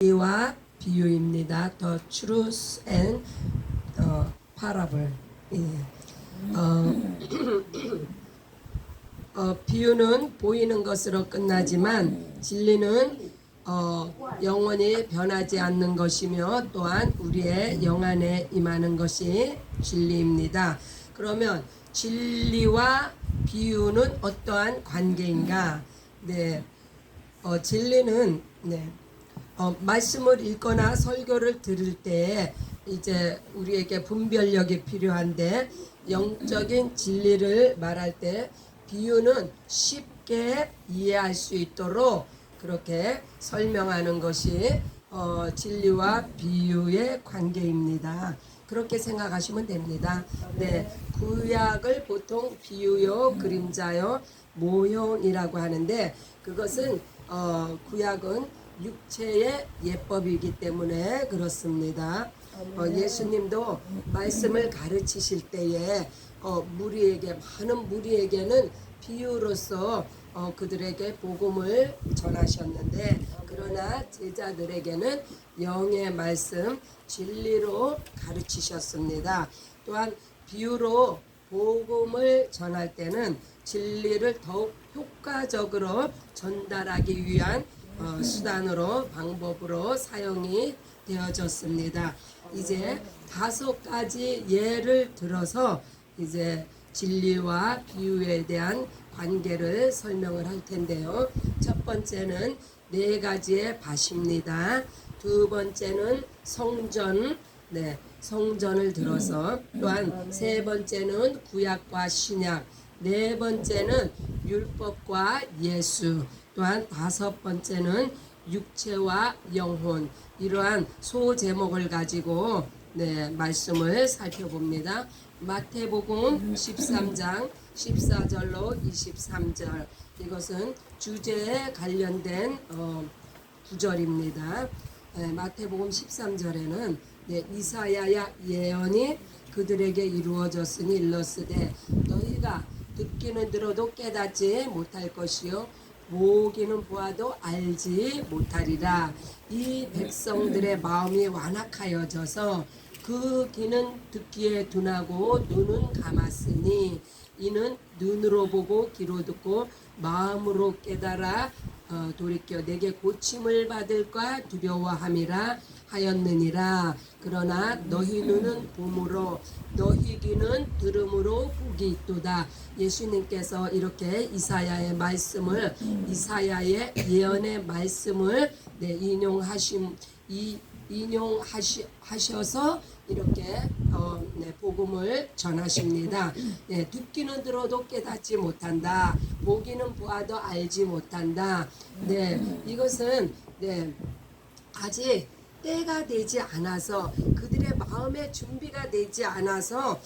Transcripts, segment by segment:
진리와 비유입니다. The truth and parable. 예. 비유는 보이는 것으로 끝나지만 진리는 영원히 변하지 않는 것이며 또한 우리의 영 안에 임하는 것이 진리입니다. 그러면 진리와 비유는 어떠한 관계인가? 네, 진리는 말씀을 읽거나 설교를 들을 때 이제 우리에게 분별력이 필요한데 영적인 진리를 말할 때 비유는 쉽게 이해할 수 있도록 그렇게 설명하는 것이 진리와 비유의 관계입니다. 그렇게 생각하시면 됩니다. 네, 구약을 보통 비유요, 그림자요, 모형이라고 하는데 그것은 구약은 육체의 예법이기 때문에 그렇습니다. 예수님도 말씀을 가르치실 때에 많은 무리에게는 비유로서 그들에게 복음을 전하셨는데 그러나 제자들에게는 영의 말씀 진리로 가르치셨습니다. 또한 비유로 복음을 전할 때는 진리를 더욱 효과적으로 전달하기 위한 수단으로 방법으로 사용이 되어졌습니다. 이제 5가지 예를 들어서 이제 진리와 비유에 대한 관계를 설명을 할 텐데요. 첫 번째는 4가지의 밭입니다. 두 번째는 성전, 성전을 들어서 또한 세 번째는 구약과 신약, 네 번째는 율법과 예수, 또한 5번째는 육체와 영혼, 이러한 소제목을 가지고 말씀을 살펴봅니다. 마태복음 13장 14절로 23절, 이것은 주제에 관련된 구절입니다. 마태복음 13절에는 이사야의 예언이 그들에게 이루어졌으니 일렀으되 너희가 듣기는 들어도 깨닫지 못할 것이요 보기는 보아도 알지 못하리라. 이 백성들의 마음이 완악하여져서 그 귀는 듣기에 둔하고 눈은 감았으니 이는 눈으로 보고 귀로 듣고 마음으로 깨달아 돌이켜 내게 고침을 받을까 두려워함이라 하였느니라. 그러나 너희 눈은 봄으로 너희 귀는 들음으로 복이 있도다. 예수님께서 이렇게 이사야의 말씀을 이사야의 예언의 말씀을 인용하셔서 이렇게 복음을 전하십니다. 듣기는 들어도 깨닫지 못한다. 보기는 보아도 알지 못한다. 이것은 아직 때가 되지 않아서 그들의 마음의 준비가 되지 않아서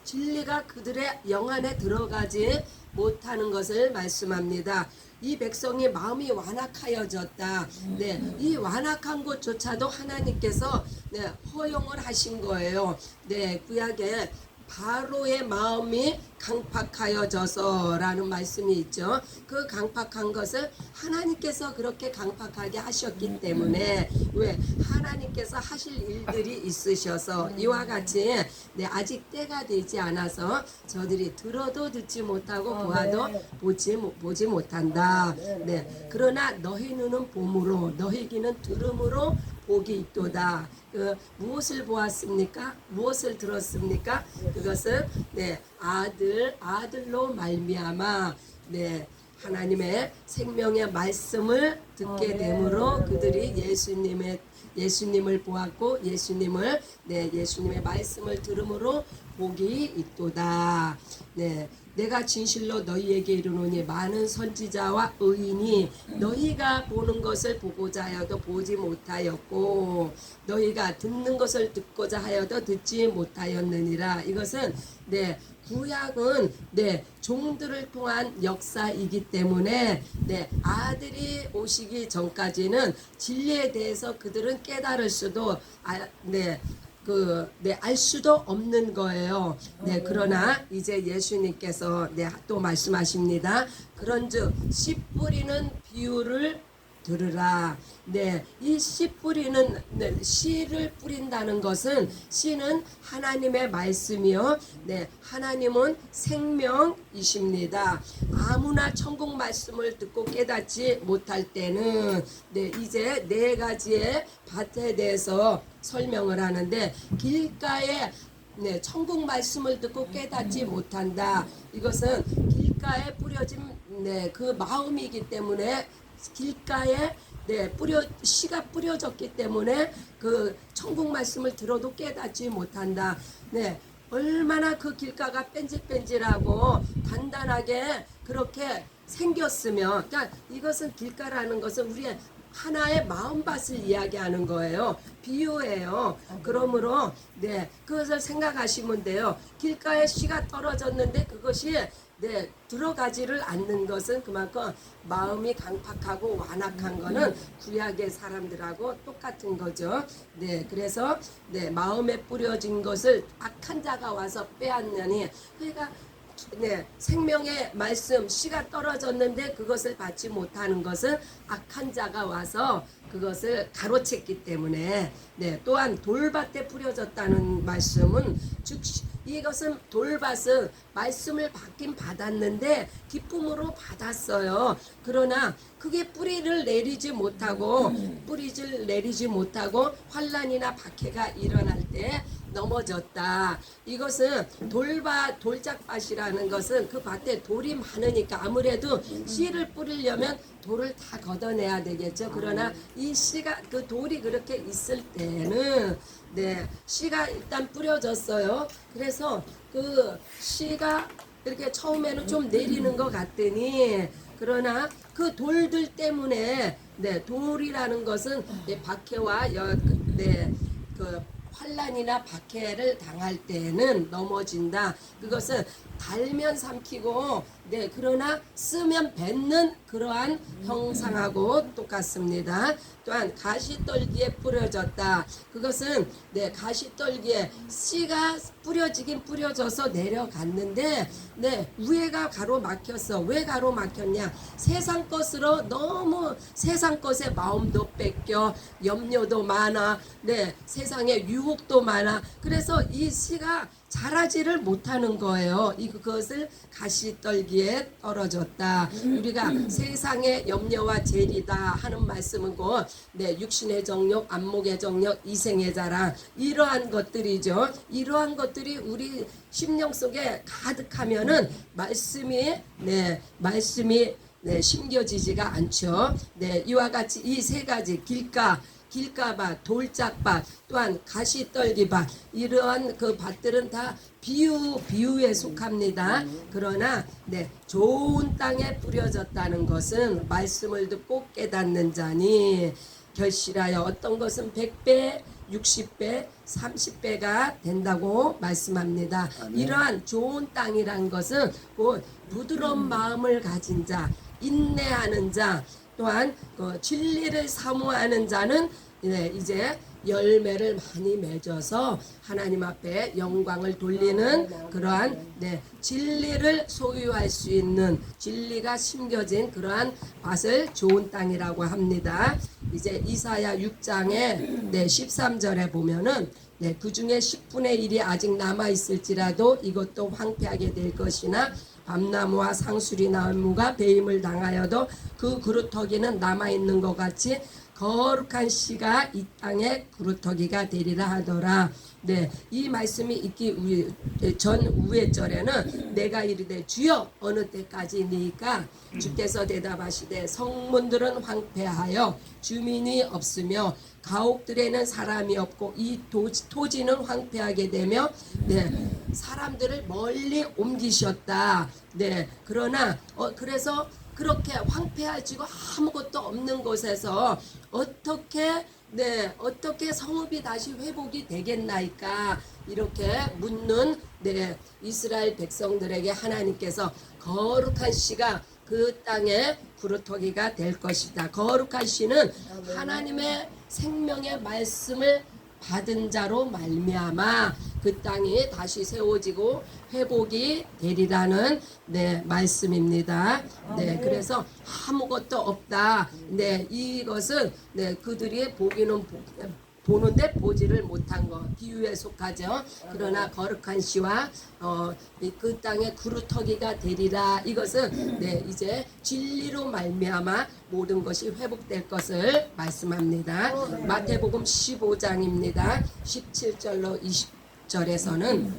진리가 그들의 영 안에 들어가지 못하는 것을 말씀합니다. 이 백성이 마음이 완악하여졌다. 이 완악한 것조차도 하나님께서 허용을 하신 거예요. 구약에 바로의 마음이 강팍하여져서 라는 말씀이 있죠. 그 강팍한 것을 하나님께서 그렇게 강팍하게 하셨기 때문에 왜 하나님께서 하실 일들이 있으셔서 이와 같이 아직 때가 되지 않아서 저들이 들어도 듣지 못하고 보아도 보지 못한다. 그러나 너희 눈은 봄으로 너희 귀는 들음으로 복이 있도다. 무엇을 보았습니까? 무엇을 들었습니까? 그것은 아들로 말미암아 하나님의 생명의 말씀을 듣게 되므로 그들이 예수님을 보았고 예수님의 말씀을 들음으로 복이 있도다. 내가 진실로 너희에게 이르노니 많은 선지자와 의인이 너희가 보는 것을 보고자 하여도 보지 못하였고 너희가 듣는 것을 듣고자 하여도 듣지 못하였느니라. 이것은 구약은 종들을 통한 역사이기 때문에 아들이 오시기 전까지는 진리에 대해서 그들은 깨달을 수도 알 수도 없는 거예요. 그러나 이제 예수님께서 또 말씀하십니다. 그런즉 씨 뿌리는 비유를 들으라. 네, 이 씨 뿌리는 씨를 뿌린다는 것은 씨는 하나님의 말씀이요. 네, 하나님은 생명이십니다. 아무나 천국 말씀을 듣고 깨닫지 못할 때는 네, 이제 네 가지의 밭에 대해서 설명을 하는데 길가에 네, 천국 말씀을 듣고 깨닫지 못한다. 이것은 길가에 뿌려진 네, 그 마음이기 때문에 길가에 네, 씨가 뿌려졌기 때문에 그 천국 말씀을 들어도 깨닫지 못한다. 네, 얼마나 그 길가가 뺀질뺀질하고 단단하게 그렇게 생겼으면, 그러니까 이것은 길가라는 것은 우리의 하나의 마음밭을 이야기하는 거예요. 비유예요. 그러므로 네, 그것을 생각하시면 돼요. 길가에 씨가 떨어졌는데 그것이 네, 들어가지를 않는 것은 그만큼 마음이 강팍하고 완악한 거는 구약의 사람들하고 똑같은 거죠. 네, 그래서 네, 마음에 뿌려진 것을 악한 자가 와서 빼앗느니, 그러니까 네, 생명의 말씀 씨가 떨어졌는데 그것을 받지 못하는 것은 악한 자가 와서 그것을 가로챘기 때문에 네, 또한 돌밭에 뿌려졌다는 말씀은 즉 이것은 돌밭은 말씀을 받긴 받았는데 기쁨으로 받았어요. 그러나 그게 뿌리를 내리지 못하고 환난이나 박해가 일어날 때 넘어졌다. 이것은 돌짝밭이라는 것은 그 밭에 돌이 많으니까 아무래도 씨를 뿌리려면 돌을 다 걷어내야 되겠죠. 그러나 이 씨가 그 돌이 그렇게 있을 때는 네, 씨가 일단 뿌려졌어요. 그래서 그 씨가 이렇게 처음에는 좀 내리는 것 같더니 그러나 그 돌들 때문에 네, 돌이라는 것은 네, 박해와 그 환난이나 박해를 당할 때는 넘어진다. 그것은 달면 삼키고 네, 그러나 쓰면 뱉는 그러한 형상하고 똑같습니다. 또한 가시떨기에 뿌려졌다. 그것은 네, 가시떨기에 씨가 뿌려지긴 뿌려져서 내려갔는데 네, 위에가 가로막혔어. 왜 가로막혔냐? 세상 것으로 너무 세상 것에 마음도 뺏겨 염려도 많아. 네, 세상에 유혹도 많아. 그래서 이 씨가 자라지를 못하는 거예요. 그것을 가시떨기에 떨어졌다. 우리가 세상의 염려와 재리다 하는 말씀은 곧 네, 육신의 정욕, 안목의 정욕, 이생의 자랑 이러한 것들이죠. 이러한 것들이 우리 심령 속에 가득하면은 말씀이 심겨지지가 않죠. 네, 이와 같이 이 세 가지 길가밭, 돌짝밭, 또한 가시떨기밭 이러한 그 밭들은 다 비유에 속합니다. 그러나 네, 좋은 땅에 뿌려졌다는 것은 말씀을 듣고 깨닫는 자니 결실하여 어떤 것은 100배, 60배, 30배가 된다고 말씀합니다. 이러한 좋은 땅이란 것은 곧 부드러운 마음을 가진 자, 인내하는 자, 또한 그 진리를 사모하는 자는 네, 이제 열매를 많이 맺어서 하나님 앞에 영광을 돌리는 그러한 네, 진리를 소유할 수 있는 진리가 심겨진 그러한 밭을 좋은 땅이라고 합니다. 이제 이사야 6장에 네, 13절에 보면은 네, 그 중에 10분의 1이 아직 남아 있을지라도 이것도 황폐하게 될 것이나 밤나무와 상수리 나무가 배임을 당하여도 그 그루터기는 남아 있는 것 같이 거룩한 씨가 이 땅의 그루터기가 되리라 하더라. 네, 이 말씀이 있기 전 우회 절에는 내가 이르되 주여 어느 때까지니까 주께서 대답하시되 성문들은 황폐하여 주민이 없으며 가옥들에는 사람이 없고 이 토지는 황폐하게 되며 네, 사람들을 멀리 옮기셨다. 네, 그러나 그래서 그렇게 황폐해지고 아무것도 없는 곳에서 어떻게 성읍이 다시 회복이 되겠나이까 이렇게 묻는 네, 이스라엘 백성들에게 하나님께서 거룩한 씨가 그 땅에 그루터기가 될 것이다. 거룩한 씨는 하나님의 생명의 말씀을 받은 자로 말미암아 그 땅이 다시 세워지고 회복이 되리라는 네 말씀입니다. 네, 그래서 아무것도 없다. 네, 이것은 네 그들이 보는데 보지를 못한 것, 비유에 속하죠. 그러나 거룩한 씨와 그 땅의 그루터기가 되리라. 이것은 네 이제 진리로 말미암아 모든 것이 회복될 것을 말씀합니다. 마태복음 15장입니다. 17절로 20절에서는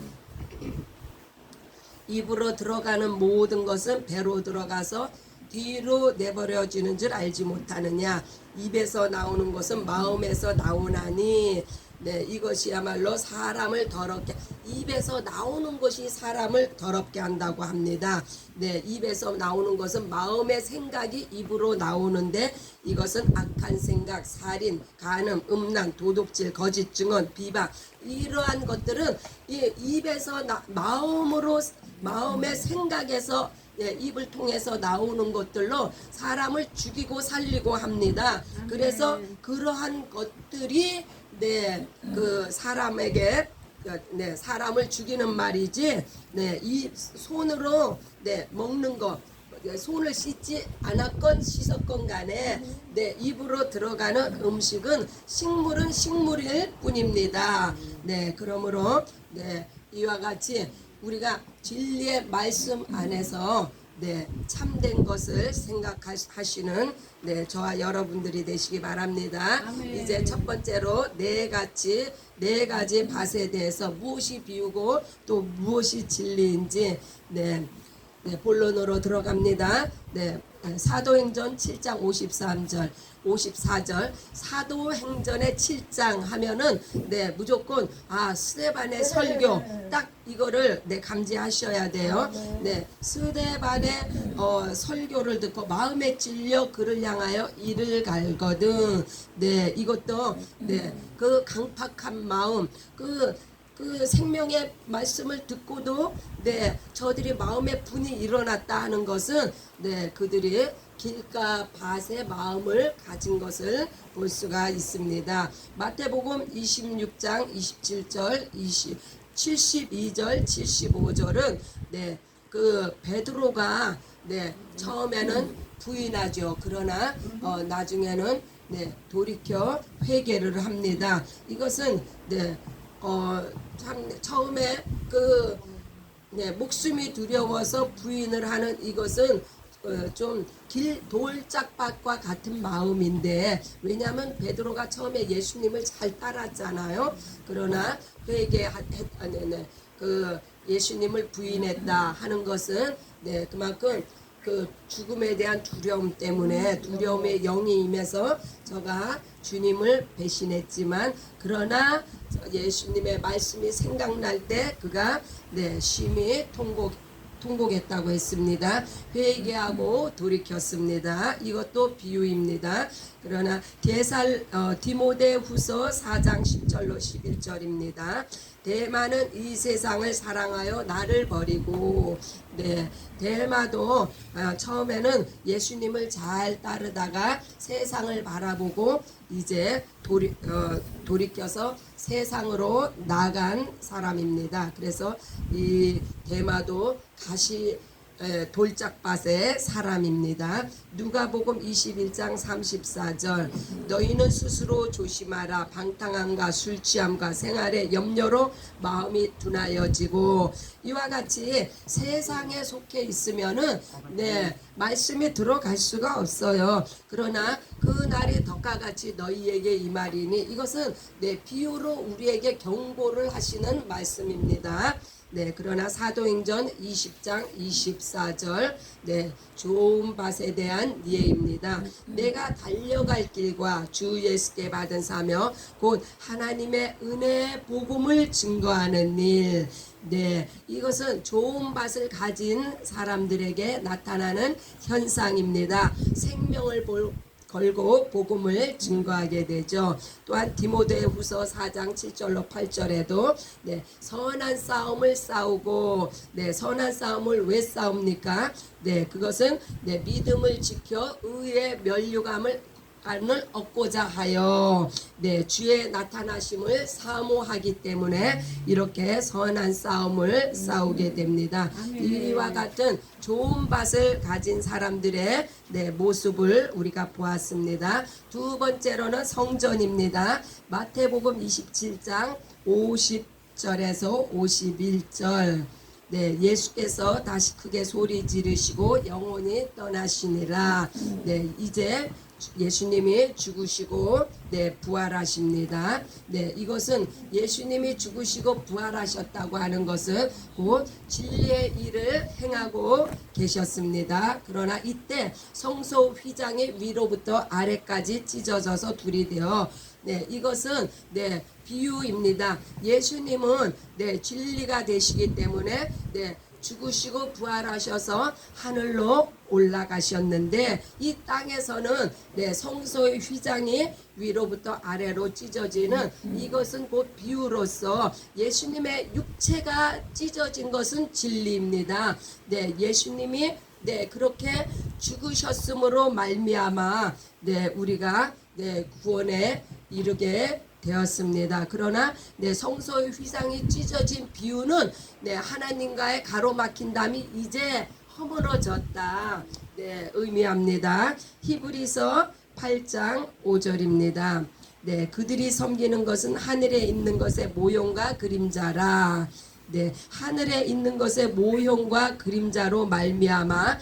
입으로 들어가는 모든 것은 배로 들어가서 뒤로 내버려지는 줄 알지 못하느냐. 입에서 나오는 것은 마음에서 나오나니. 네, 이것이야말로 사람을 더럽게, 입에서 나오는 것이 사람을 더럽게 한다고 합니다. 네, 입에서 나오는 것은 마음의 생각이 입으로 나오는데 이것은 악한 생각, 살인, 간음, 음란, 도둑질, 거짓 증언, 비방, 이러한 것들은 이 입에서 마음의 생각에서 예, 입을 통해서 나오는 것들로 사람을 죽이고 살리고 합니다. 그래서 그러한 것들이 네, 그 사람에게 네, 사람을 죽이는 말이지. 네, 이 손으로 네, 먹는 거 손을 씻지 않았건 씻었건 간에 네, 입으로 들어가는 음식은 식물은 식물일 뿐입니다. 네, 그러므로 네, 이와 같이 우리가 진리의 말씀 안에서 네, 참된 것을 생각하시는 네, 저와 여러분들이 되시기 바랍니다. 아멘. 이제 첫 번째로 네 가지 밭에 대해서 무엇이 비유고 또 무엇이 진리인지 네, 네, 본론으로 들어갑니다. 네, 사도행전 7장 53절, 54절. 사도행전의 7장 하면은 네, 무조건 스데반의 설교 딱 이거를 네, 감지하셔야 돼요. 네, 스데반의 설교를 듣고 마음에 찔려 그를 향하여 이를 갈거든. 네, 이것도 네, 그 강팍한 마음, 그 생명의 말씀을 듣고도 네 저들이 마음에 분이 일어났다 하는 것은 네 그들이 길가 밭의 마음을 가진 것을 볼 수가 있습니다. 마태복음 26장 27절 72절 75절은 네 그 베드로가 네 처음에는 부인하죠. 그러나 나중에는 네 돌이켜 회개를 합니다. 이것은 네 참 처음에 네, 목숨이 두려워서 부인을 하는 이것은 좀 돌짝밭과 같은 마음인데, 왜냐하면 베드로가 처음에 예수님을 잘 따랐잖아요. 그러나 예수님을 부인했다 하는 것은 네, 그만큼 그 죽음에 대한 두려움 때문에 두려움의 영이 임해서 저가 주님을 배신했지만, 그러나 예수님의 말씀이 생각날 때 그가 네, 심히 통곡했다고 했습니다. 회개하고 돌이켰습니다. 이것도 비유입니다. 그러나 디모데후서 4장 10절로 11절입니다. 데마는 이 세상을 사랑하여 나를 버리고. 네, 데마도 처음에는 예수님을 잘 따르다가 세상을 바라보고 이제 돌이켜서 세상으로 나간 사람입니다. 그래서 이 데마도 돌짝밭의 사람입니다. 누가복음 21장 34절. 너희는 스스로 조심하라. 방탕함과 술취함과 생활의 염려로 마음이 둔하여지고. 이와 같이 세상에 속해 있으면은 네, 말씀이 들어갈 수가 없어요. 그러나 그 날이 덕과 같이 너희에게 이 말이니, 이것은 네, 비유로 우리에게 경고를 하시는 말씀입니다. 네, 그러나 사도행전 20장 24절 네, 좋은 밭에 대한 예입니다. 내가 달려갈 길과 주 예수께 받은 사명 곧 하나님의 은혜의 복음을 증거하는 일. 네, 이것은 좋은 밭을 가진 사람들에게 나타나는 현상입니다. 생명을 걸고 복음을 증거하게 되죠. 또한 디모데후서 4장 7절로 8절에도 네, 선한 싸움을 싸우고. 네, 선한 싸움을 왜 싸웁니까? 네, 그것은 네, 믿음을 지켜 의의 면류관을 평안을 얻고자 하여 주의 나타나심을 사모하기 때문에 이렇게 선한 싸움을 싸우게 됩니다. 이와 같은 좋은 밭을 가진 사람들의 모습을 우리가 보았습니다. 두 번째로는 성전입니다. 마태복음 27장 50절에서 51절. 예수께서 다시 크게 소리 지르시고 영원히 떠나시니라. 이제 예수님이 죽으시고 부활하십니다. 이것은 예수님이 죽으시고 부활하셨다고 하는 것은 곧 진리의 일을 행하고 계셨습니다. 그러나 이때 성소 휘장이 위로부터 아래까지 찢어져서 둘이 되어 이것은 비유입니다. 예수님은 진리가 되시기 때문에 죽으시고 부활하셔서 하늘로 올라가셨는데 이 땅에서는 성소의 휘장이 위로부터 아래로 찢어지는 이것은 곧 비유로서 예수님의 육체가 찢어진 것은 진리입니다. 예수님이 그렇게 죽으셨으므로 말미암아 우리가 구원에 이르게 되었습니다. 그러나 성소의 휘장이 찢어진 비유는 하나님과의 가로막힌 담이 이제 허물어졌다 의미합니다. 히브리서 8장 5절입니다. 그들이 섬기는 것은 하늘에 있는 것의 모형과 그림자라. 하늘에 있는 것의 모형과 그림자로 말미암아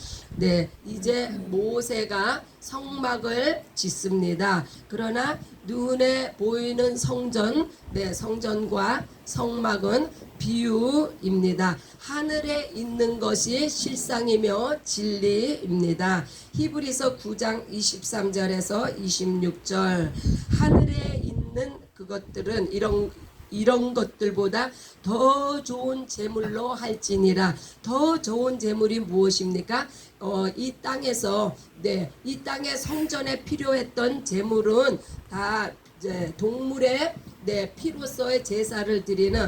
이제 모세가 성막을 짓습니다. 그러나 눈에 보이는 성전, 성전과 성막은 비유입니다. 하늘에 있는 것이 실상이며 진리입니다. 히브리서 9장 23절에서 26절. 하늘에 있는 그것들은 이런 것들보다 더 좋은 제물로 할지니라. 더 좋은 제물이 무엇입니까? 이 땅에서 이 땅의 성전에 필요했던 제물은 다 동물의 피로서의 제사를 드리는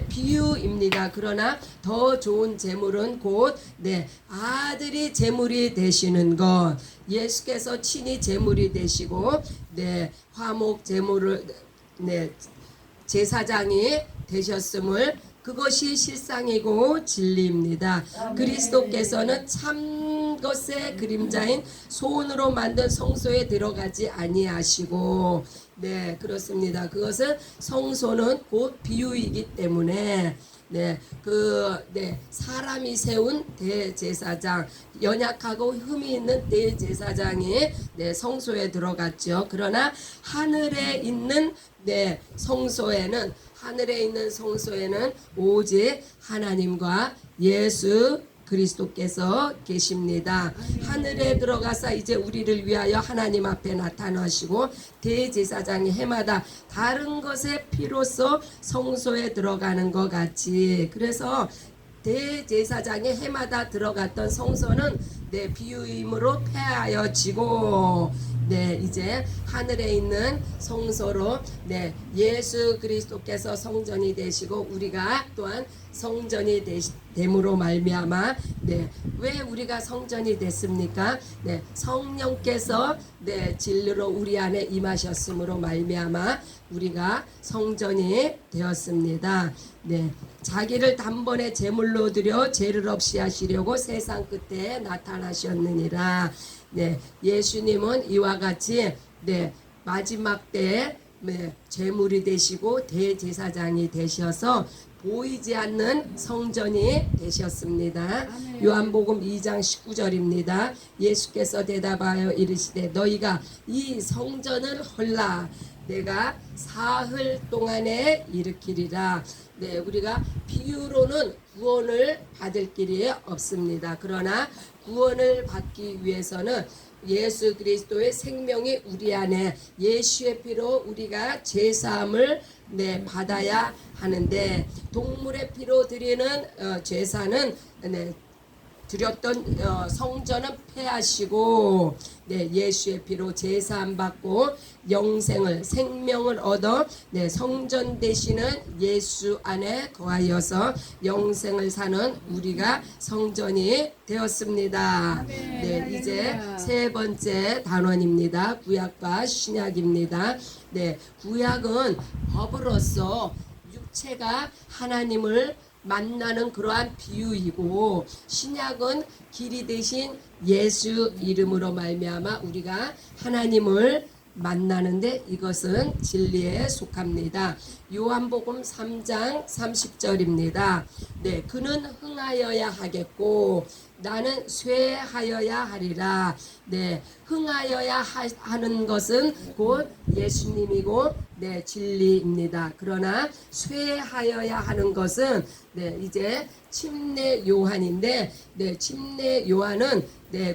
비유입니다. 그러나 더 좋은 제물은 곧 아들이 제물이 되시는 것. 예수께서 친히 제물이 되시고 화목 제물을 제사장이 되셨음을 그것이 실상이고 진리입니다. 그리스도께서는 참 것의 그림자인 손으로 만든 성소에 들어가지 아니하시고 그렇습니다. 그것은 성소는 곧 비유이기 때문에 사람이 세운 대제사장, 연약하고 흠이 있는 대제사장이 성소에 들어갔죠. 그러나 하늘에 있는 성소에는 오직 하나님과 예수 그리스도께서 계십니다. 하늘에 들어가서 이제 우리를 위하여 하나님 앞에 나타나시고 대제사장이 해마다 다른 것의 피로써 성소에 들어가는 것 같이, 그래서 대제사장이 해마다 들어갔던 성소는 비유임으로 폐하여지고 이제 하늘에 있는 성소로 예수 그리스도께서 성전이 되시고 우리가 또한 성전이 됨으로 말미암아 왜 우리가 성전이 됐습니까? 성령께서 진리로 우리 안에 임하셨으므로 말미암아 우리가 성전이 되었습니다. 자기를 단번에 제물로 드려 죄를 없이 하시려고 세상 끝에 나타나셨느니라. 예수님은 이와 같이 마지막 때에 제물이 되시고 대제사장이 되셔서 보이지 않는 성전이 되셨습니다. 요한복음 2장 19절입니다. 예수께서 대답하여 이르시되 너희가 이 성전을 헐라 내가 사흘 동안에 일으키리라. 우리가 비유로는 구원을 받을 길이 없습니다. 그러나 구원을 받기 위해서는 예수 그리스도의 생명이 우리 안에 예수의 피로 우리가 죄사함을 받아야 하는데 동물의 피로 드리는 제사는 드렸던 성전은 폐하시고 예수의 피로 제사함 받고 영생을 생명을 얻어 성전 되시는 예수 안에 거하여서 영생을 사는 우리가 성전이 되었습니다. 이제 세 번째 단원입니다. 구약과 신약입니다. 구약은 법으로서 육체가 하나님을 만나는 그러한 비유이고, 신약은 길이 되신 예수 이름으로 말미암아 우리가 하나님을 만나는데 이것은 진리에 속합니다. 요한복음 3장 30절입니다. 그는 흥하여야 하겠고 나는 쇠하여야 하리라. 흥하여야 하는 것은 곧 예수님이고 진리입니다. 그러나 쇠하여야 하는 것은 이제 침례 요한인데 침례 요한은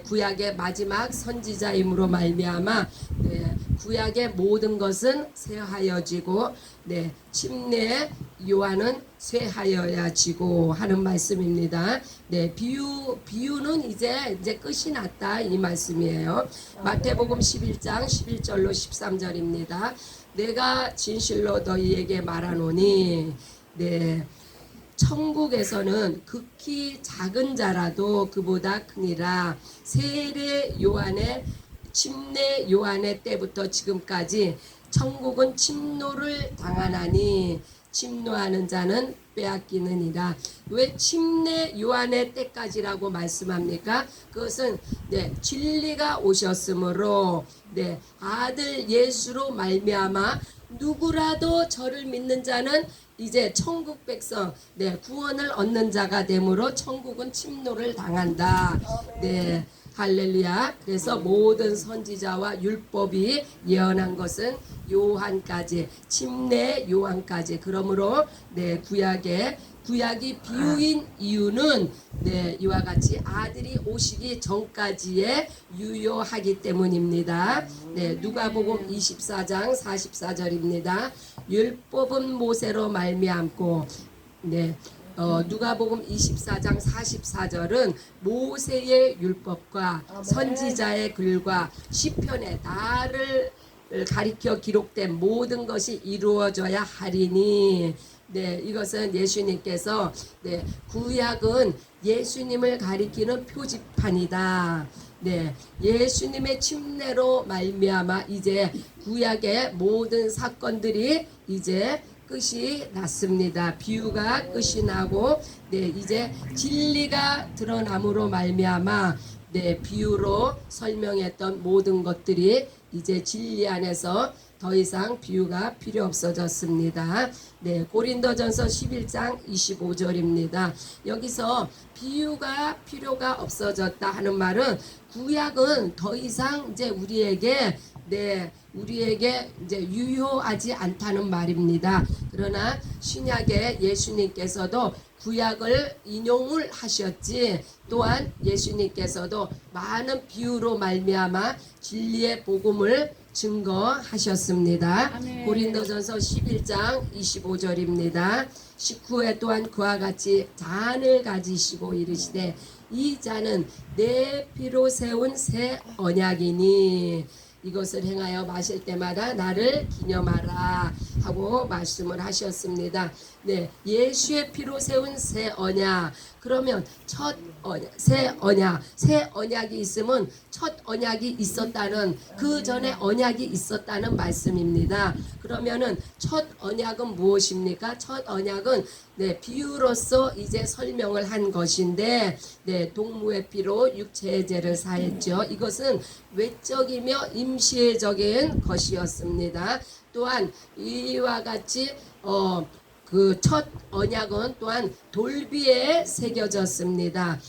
구약의 마지막 선지자임으로 말미암아 구약의 모든 것은 쇠하여지고 침례 요한은 쇠하여야지고 하는 말씀입니다. 비유는 이제 끝이 났다 이 말씀이에요. 마태복음 11장 11절로 13절입니다. 내가 진실로 너희에게 말하노니 천국에서는 극히 작은 자라도 그보다 크니라. 세례 요한의 침례 요한의 때부터 지금까지 천국은 침노를 당하나니 침노하는 자는 빼앗기느니라. 왜 침례 요한의 때까지라고 말씀합니까? 그것은 진리가 오셨으므로 아들 예수로 말미암아 누구라도 저를 믿는 자는 이제 천국 백성 구원을 얻는 자가 되므로 천국은 침노를 당한다. 할렐루야. 그래서 모든 선지자와 율법이 예언한 것은 요한까지, 침례 요한까지. 그러므로 구약이 비유인 이유는 이와 같이 아들이 오시기 전까지에 유효하기 때문입니다. 누가복음 24장 44절입니다. 율법은 모세로 말미암고 누가복음 24장 44절은 모세의 율법과 선지자의 글과 시편의 나를 가리켜 기록된 모든 것이 이루어져야 하리니 이것은 예수님께서 구약은 예수님을 가리키는 표지판이다. 예수님의 침례로 말미암아 이제 구약의 모든 사건들이 이제 끝이 났습니다. 비유가 끝이 나고 이제 진리가 드러남으로 말미암아 비유로 설명했던 모든 것들이 이제 진리 안에서 더 이상 비유가 필요 없어졌습니다. 고린도전서 11장 25절입니다. 여기서 비유가 필요가 없어졌다 하는 말은 구약은 더 이상 이제 우리에게 이제 유효하지 않다는 말입니다. 그러나 신약에 예수님께서도 구약을 인용을 하셨지, 또한 예수님께서도 많은 비유로 말미암아 진리의 복음을 증거하셨습니다. 아멘. 고린도전서 11장 25절입니다. 19회 또한 그와 같이 잔을 가지시고 이르시되 이 잔은 내 피로 세운 새 언약이니 이것을 행하여 마실 때마다 나를 기념하라 하고 말씀을 하셨습니다. 예수의 피로 세운 새 언약. 그러면 첫 언약, 새 언약이 있으면 첫 언약이 있었다는, 그 전에 언약이 있었다는 말씀입니다. 그러면은 첫 언약은 무엇입니까? 첫 언약은 비유로서 이제 설명을 한 것인데 동무의 피로 육체의 죄를 사했죠. 이것은 외적이며 임시적인 것이었습니다. 또한 이와 같이 그 첫 언약은 또한 돌비에 새겨졌습니다.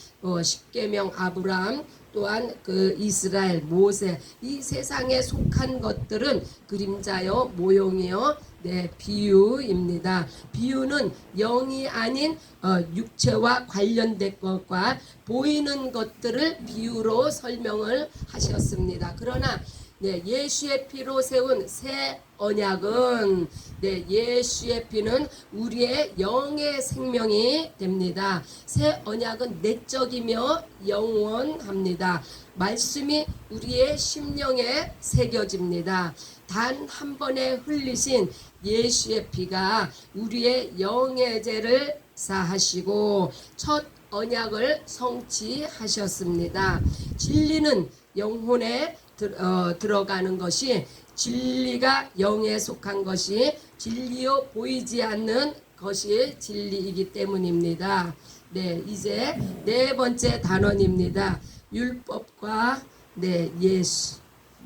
십계명 아브라함, 또한 그 이스라엘, 모세, 이 세상에 속한 것들은 그림자요 모형이요 비유입니다. 비유는 영이 아닌 육체와 관련된 것과 보이는 것들을 비유로 설명을 하셨습니다. 그러나 네, 예수의 피로 세운 새 언약은 네, 예수의 피는 우리의 영의 생명이 됩니다. 새 언약은 내적이며 영원합니다. 말씀이 우리의 심령에 새겨집니다. 단 한 번에 흘리신 예수의 피가 우리의 영의 죄를 사하시고 첫 언약을 성취하셨습니다. 진리는 영혼에 들어가는 것이, 진리가 영에 속한 것이 진리요 보이지 않는 것이 진리이기 때문입니다. 네, 이제 네 번째 단원입니다. 율법과 네, 예수.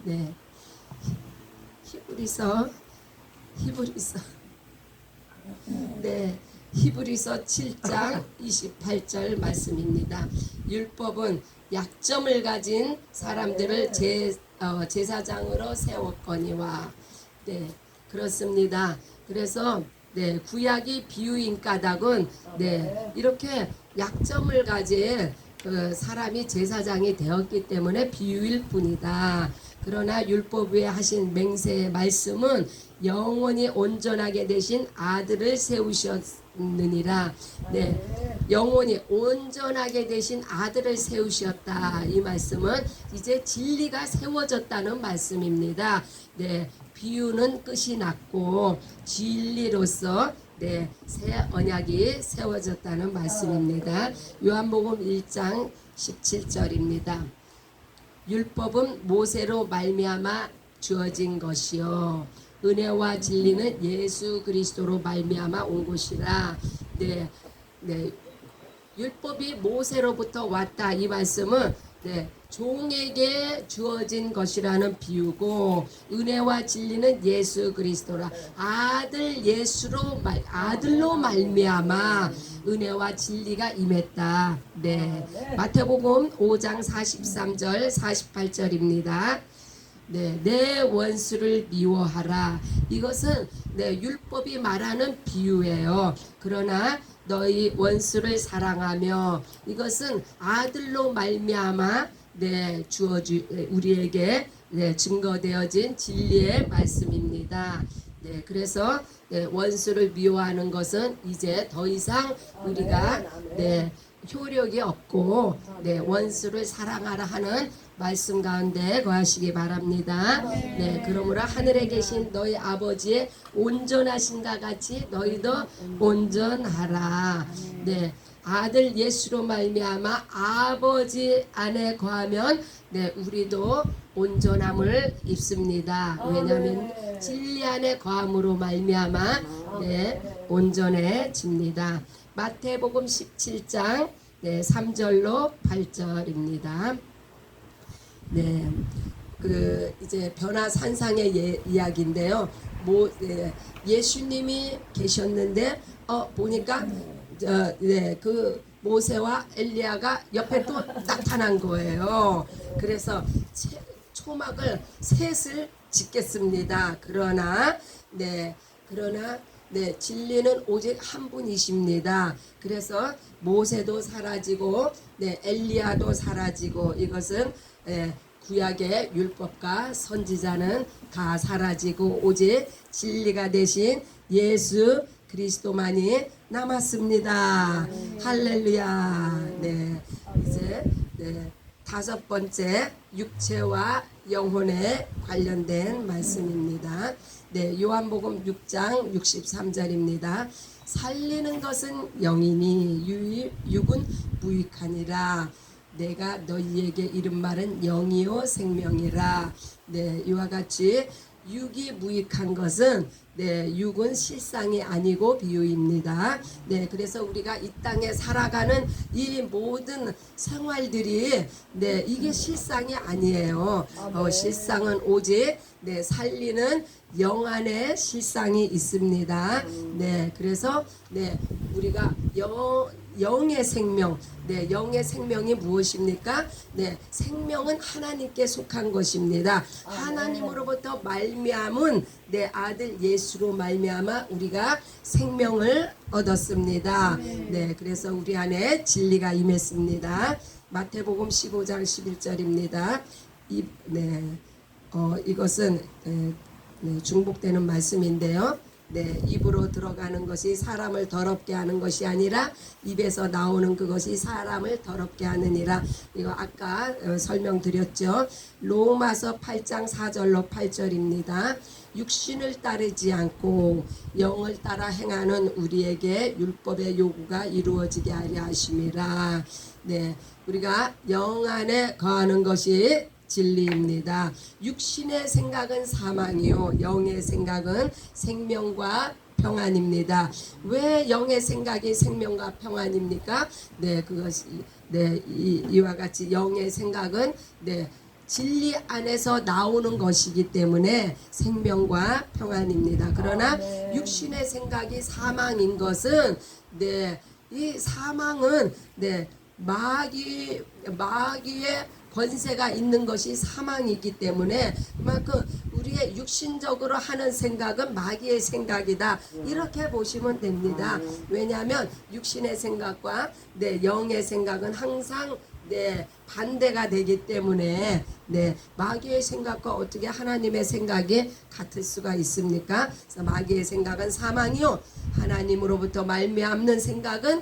네. 히브리서 네, 히브리서 7장 28절 말씀입니다. 율법은 약점을 가진 사람들을 제사장으로 세웠거니와. 네, 그렇습니다. 그래서 네, 구약이 비유인 까닭은 네, 이렇게 약점을 가진 그 사람이 제사장이 되었기 때문에 비유일 뿐이다. 그러나 율법 위에 하신 맹세의 말씀은 영원히 온전하게 되신 아들을 세우셨느니라. 네, 영원히 온전하게 되신 아들을 세우셨다. 이 말씀은 이제 진리가 세워졌다는 말씀입니다. 네, 비유는 끝이 났고 진리로서 네, 새 언약이 세워졌다는 말씀입니다. 요한복음 1장 17절입니다. 율법은 모세로 말미암아 주어진 것이요 은혜와 진리는 예수 그리스도로 말미암아 온 것이라. 네, 네, 율법이 모세로부터 왔다. 이 말씀은 네, 종에게 주어진 것이라는 비유고, 은혜와 진리는 예수 그리스도라. 아들로 말미암아 은혜와 진리가 임했다. 네, 마태복음 5장 43절 48절입니다. 네, 내 원수를 미워하라. 이것은 네, 율법이 말하는 비유예요. 그러나 너희 원수를 사랑하며, 이것은 아들로 말미암아 네, 우리에게 네, 증거되어진 진리의 말씀입니다. 네, 그래서 네, 원수를 미워하는 것은 이제 더 이상 우리가 네, 효력이 없고 네, 원수를 사랑하라 하는 말씀 가운데 거하시기 바랍니다. 네, 그러므로 하늘에 계신 너희 아버지의 온전하신가 같이 너희도 온전하라. 네, 아들 예수로 말미암아 아버지 안에 거하면 네, 우리도 온전함을 입습니다. 왜냐하면 진리 안에 거함으로 말미암아 네, 온전해집니다. 마태복음 17장 네, 3절로 8절입니다. 네, 그 이제 변화산상의 이야기인데요. 예수님이 계셨는데 보니까 네, 그 모세와 엘리야가 옆에 또 나타난 거예요. 그래서 초막을 셋을 짓겠습니다. 그러나 진리는 오직 한 분이십니다. 그래서 모세도 사라지고 네, 엘리야도 사라지고, 이것은 구약의 율법과 선지자는 다 사라지고 오직 진리가 되신 예수 그리스도만이 남았습니다. 할렐루야. 네, 이제 네, 다섯 번째 육체와 영혼에 관련된 말씀입니다. 네, 요한복음 6장 63절입니다. 살리는 것은 영이니 육은 무익하니라. 내가 너희에게 이른 말은 영이요 생명이라. 네, 이와 같이 육이 무익한 것은 네, 육은 실상이 아니고 비유입니다. 네, 그래서 우리가 이 땅에 살아가는 이 모든 생활들이 네, 이게 실상이 아니에요. 실상은 오직 네, 살리는 영 안에 실상이 있습니다. 네, 그래서 네, 우리가 영의 생명, 네, 영의 생명이 무엇입니까? 네, 생명은 하나님께 속한 것입니다. 하나님으로부터 말미암은 네, 아들 예수로 말미암아 우리가 생명을 얻었습니다. 네, 그래서 우리 안에 진리가 임했습니다. 마태복음 15장 11절입니다. 이것은 중복되는 말씀인데요. 네, 입으로 들어가는 것이 사람을 더럽게 하는 것이 아니라 입에서 나오는 그것이 사람을 더럽게 하느니라. 이거 아까 설명드렸죠. 로마서 8장 4절로 8절입니다. 육신을 따르지 않고 영을 따라 행하는 우리에게 율법의 요구가 이루어지게 하려 하심이라. 네, 우리가 영 안에 거하는 것이 진리입니다. 육신의 생각은 사망이요 영의 생각은 생명과 평안입니다. 왜 영의 생각이 생명과 평안입니까? 네, 그것이 이와 같이 영의 생각은 진리 안에서 나오는 것이기 때문에 생명과 평안입니다. 그러나 육신의 생각이 사망인 것은 이 사망은 마귀의 권세가 있는 것이 사망이기 때문에 그만큼 우리의 육신적으로 하는 생각은 마귀의 생각이다. 이렇게 보시면 됩니다. 왜냐하면 육신의 생각과 영의 생각은 항상 반대가 되기 때문에 마귀의 생각과 어떻게 하나님의 생각이 같을 수가 있습니까? 그래서 마귀의 생각은 사망이요 하나님으로부터 말미암는 생각은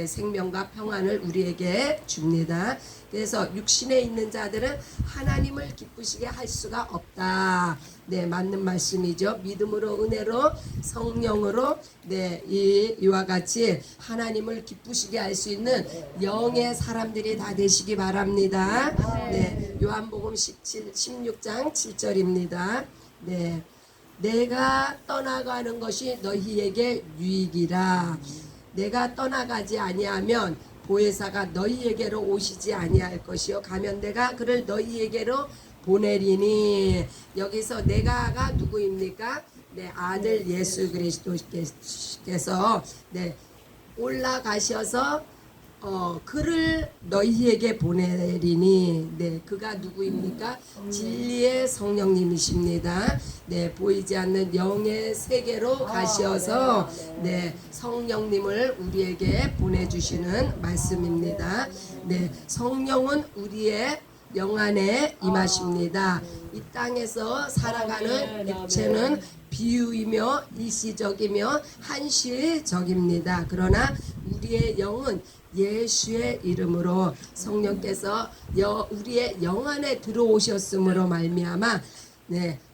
생명과 평안을 우리에게 줍니다. 그래서 육신에 있는 자들은 하나님을 기쁘시게 할 수가 없다. 맞는 말씀이죠. 믿음으로 은혜로 성령으로 이와 같이 하나님을 기쁘시게 할 수 있는 영의 사람들이 다 되시기 바랍니다. 요한복음 16장 7절입니다. 내가 떠나가는 것이 너희에게 유익이라. 내가 떠나가지 아니하면 보혜사가 너희에게로 오시지 아니할 것이요 가면 내가 그를 너희에게로 보내리니. 여기서 내가가 누구입니까? 아들 예수 그리스도께서 올라가셔서 그를 너희에게 보내리니. 그가 누구입니까? 진리의 성령님이십니다. 보이지 않는 영의 세계로 가셔서 성령님을 우리에게 보내주시는 말씀입니다. 성령은 우리의 영 안에 임하십니다. 이 땅에서 살아가는 육체는 비유이며 일시적이며 한시적입니다. 그러나 우리의 영은 예수의 이름으로 성령께서 우리의 영 안에 들어오셨음으로 말미암아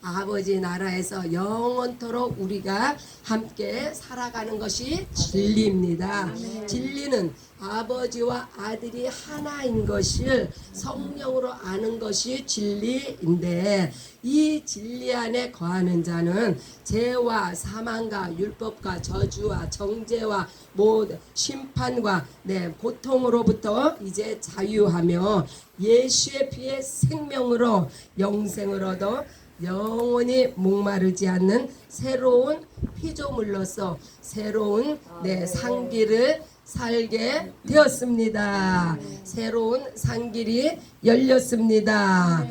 아버지 나라에서 영원토록 우리가 함께 살아가는 것이 진리입니다. 진리는 아버지와 아들이 하나인 것을 성령으로 아는 것이 진리인데, 이 진리 안에 거하는 자는 죄와 사망과 율법과 저주와 정죄와 심판과 고통으로부터 이제 자유하며 예수의 피의 생명으로 영생을 얻어 영원히 목마르지 않는 새로운 피조물로서 새로운 상기를 살게 되었습니다. 새로운 상길이 열렸습니다.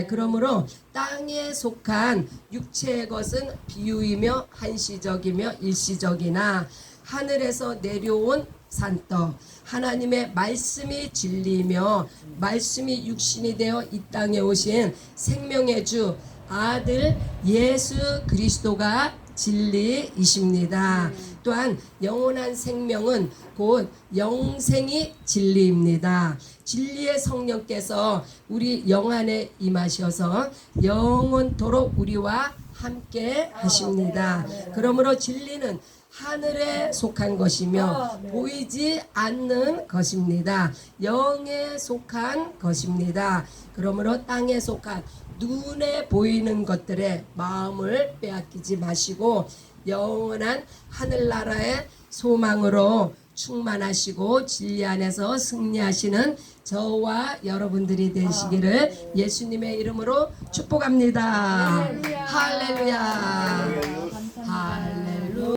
그러므로 땅에 속한 육체의 것은 비유이며 한시적이며 일시적이나 하늘에서 내려온 산떡 하나님의 말씀이 진리이며 말씀이 육신이 되어 이 땅에 오신 생명의 주 아들 예수 그리스도가 진리이십니다. 또한 영원한 생명은 곧 영생이 진리입니다. 진리의 성령께서 우리 영 안에 임하셔서 영원토록 우리와 함께 하십니다. 그러므로 진리는 하늘에 속한 것이며 보이지 않는 것입니다. 영에 속한 것입니다. 그러므로 땅에 속한 눈에 보이는 것들에 마음을 빼앗기지 마시고 영원한 하늘나라의 소망으로 충만하시고 진리 안에서 승리하시는 저와 여러분들이 되시기를 예수님의 이름으로 축복합니다. 할렐루야.